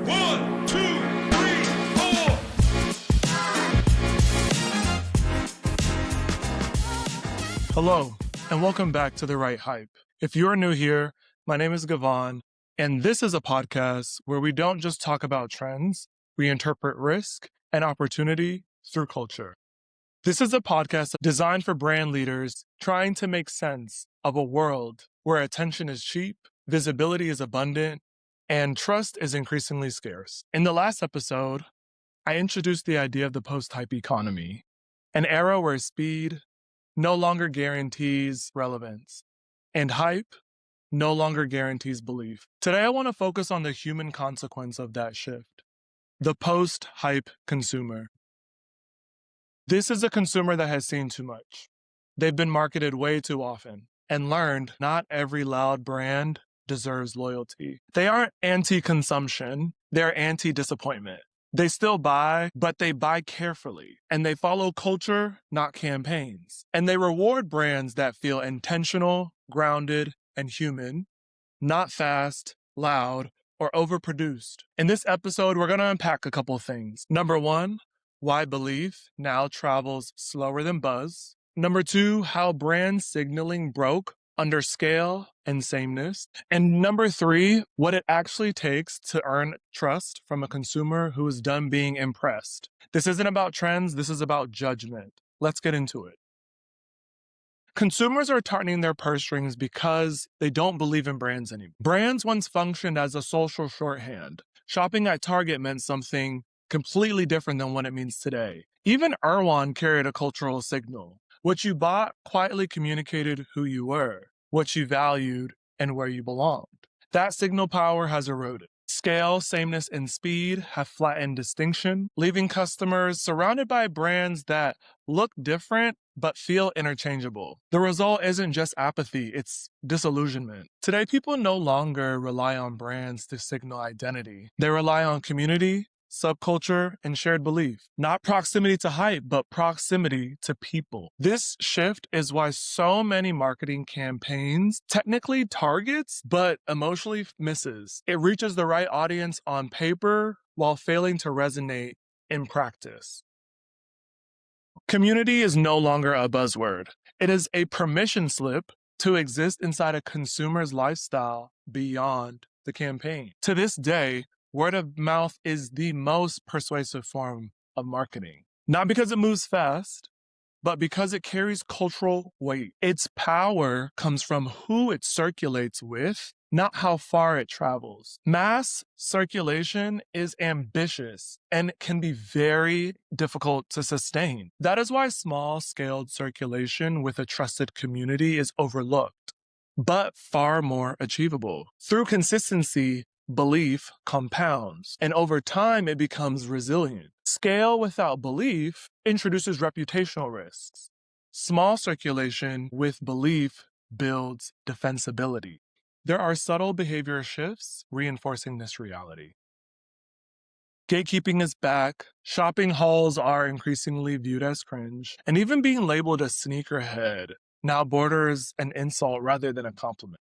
1, 2, 3, 4. Hello, and welcome back to The Right Hype. If you are new here, my name is Gavon, and this is a podcast where we don't just talk about trends, we interpret risk and opportunity through culture. This is a podcast designed for brand leaders trying to make sense of a world where attention is cheap, visibility is abundant, and trust is increasingly scarce. In the last episode, I introduced the idea of the post-hype economy, an era where speed no longer guarantees relevance, and hype no longer guarantees belief. Today, I want to focus on the human consequence of that shift, the post-hype consumer. This is a consumer that has seen too much. They've been marketed way too often and learned not every loud brand deserves loyalty. They aren't anti-consumption, they're anti-disappointment. They still buy, but they buy carefully, and they follow culture, not campaigns. And they reward brands that feel intentional, grounded, and human, not fast, loud, or overproduced. In this episode, we're going to unpack a couple things. Number one, why belief now travels slower than buzz. Number two, how brand signaling broke under scale and sameness. And number three, what it actually takes to earn trust from a consumer who is done being impressed. This isn't about trends, this is about judgment. Let's get into it. Consumers are tightening their purse strings because they don't believe in brands anymore. Brands once functioned as a social shorthand. Shopping at Target meant something completely different than what it means today. Even Erewhon carried a cultural signal. What you bought quietly communicated who you were, what you valued, and where you belonged. That signal power has eroded. Scale, sameness, and speed have flattened distinction, leaving customers surrounded by brands that look different but feel interchangeable. The result isn't just apathy, it's disillusionment. Today, people no longer rely on brands to signal identity. They rely on community, subculture, and shared belief. Not proximity to hype, but proximity to people. This shift is why so many marketing campaigns technically targets, but emotionally misses. It reaches the right audience on paper while failing to resonate in practice. Community is no longer a buzzword. It is a permission slip to exist inside a consumer's lifestyle beyond the campaign. To this day, word of mouth is the most persuasive form of marketing. Not because it moves fast, but because it carries cultural weight. Its power comes from who it circulates with, not how far it travels. Mass circulation is ambitious and can be very difficult to sustain. That is why small-scaled circulation with a trusted community is overlooked, but far more achievable. Through consistency, belief compounds, and over time it becomes resilient. Scale without belief introduces reputational risks. Small circulation with belief builds defensibility. There are subtle behavior shifts reinforcing this reality. Gatekeeping is back, shopping hauls are increasingly viewed as cringe, and even being labeled a sneakerhead now borders an insult rather than a compliment.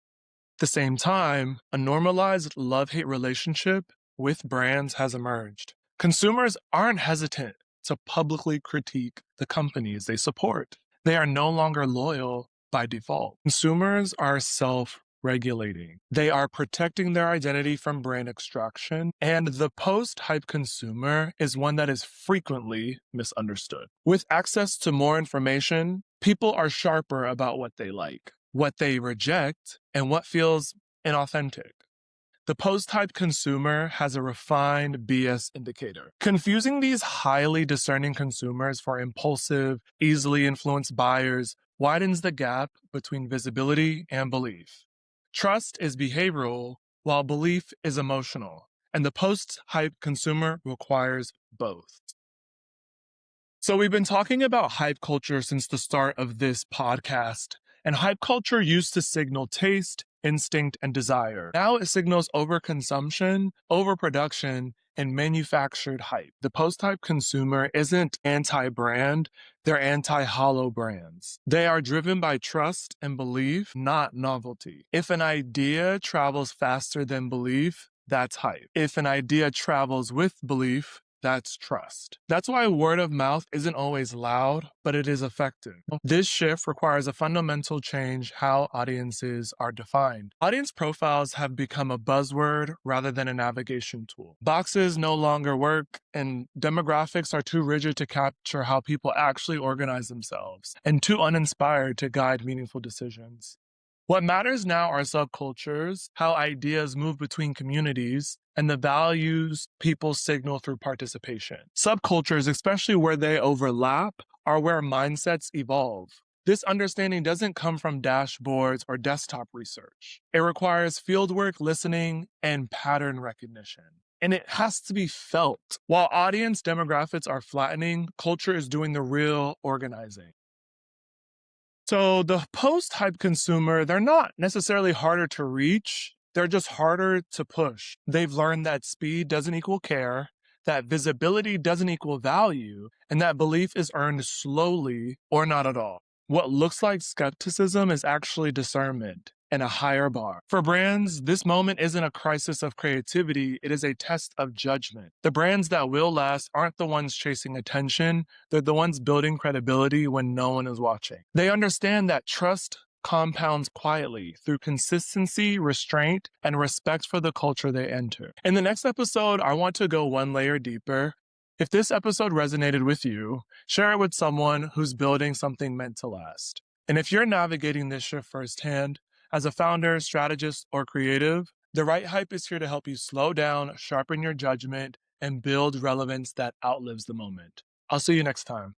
At the same time, a normalized love-hate relationship with brands has emerged. Consumers aren't hesitant to publicly critique the companies they support. They are no longer loyal by default. Consumers are self-regulating. They are protecting their identity from brand extraction, and the post-hype consumer is one that is frequently misunderstood. With access to more information, people are sharper about what they like, what they reject, and what feels inauthentic. The post-hype consumer has a refined BS indicator. Confusing these highly discerning consumers for impulsive, easily influenced buyers widens the gap between visibility and belief. Trust is behavioral, while belief is emotional, and the post-hype consumer requires both. So we've been talking about hype culture since the start of this podcast. And hype culture used to signal taste, instinct, and desire. Now it signals overconsumption, overproduction, and manufactured hype. The post-hype consumer isn't anti-brand, they're anti-hollow brands. They are driven by trust and belief, not novelty. If an idea travels faster than belief, that's hype. If an idea travels with belief, that's trust. That's why word of mouth isn't always loud, but it is effective. This shift requires a fundamental change how audiences are defined. Audience profiles have become a buzzword rather than a navigation tool. Boxes no longer work, and demographics are too rigid to capture how people actually organize themselves, and too uninspired to guide meaningful decisions. What matters now are subcultures, how ideas move between communities, and the values people signal through participation. Subcultures, especially where they overlap, are where mindsets evolve. This understanding doesn't come from dashboards or desktop research. It requires fieldwork, listening, and pattern recognition. And it has to be felt. While audience demographics are flattening, culture is doing the real organizing. So the post-hype consumer, they're not necessarily harder to reach, they're just harder to push. They've learned that speed doesn't equal care, that visibility doesn't equal value, and that belief is earned slowly or not at all. What looks like skepticism is actually discernment and a higher bar. For brands, this moment isn't a crisis of creativity, it is a test of judgment. The brands that will last aren't the ones chasing attention, they're the ones building credibility when no one is watching. They understand that trust compounds quietly through consistency, restraint, and respect for the culture they enter. In the next episode, I want to go one layer deeper. If this episode resonated with you, share it with someone who's building something meant to last. And if you're navigating this shift firsthand, as a founder, strategist, or creative, The Right Hype is here to help you slow down, sharpen your judgment, and build relevance that outlives the moment. I'll see you next time.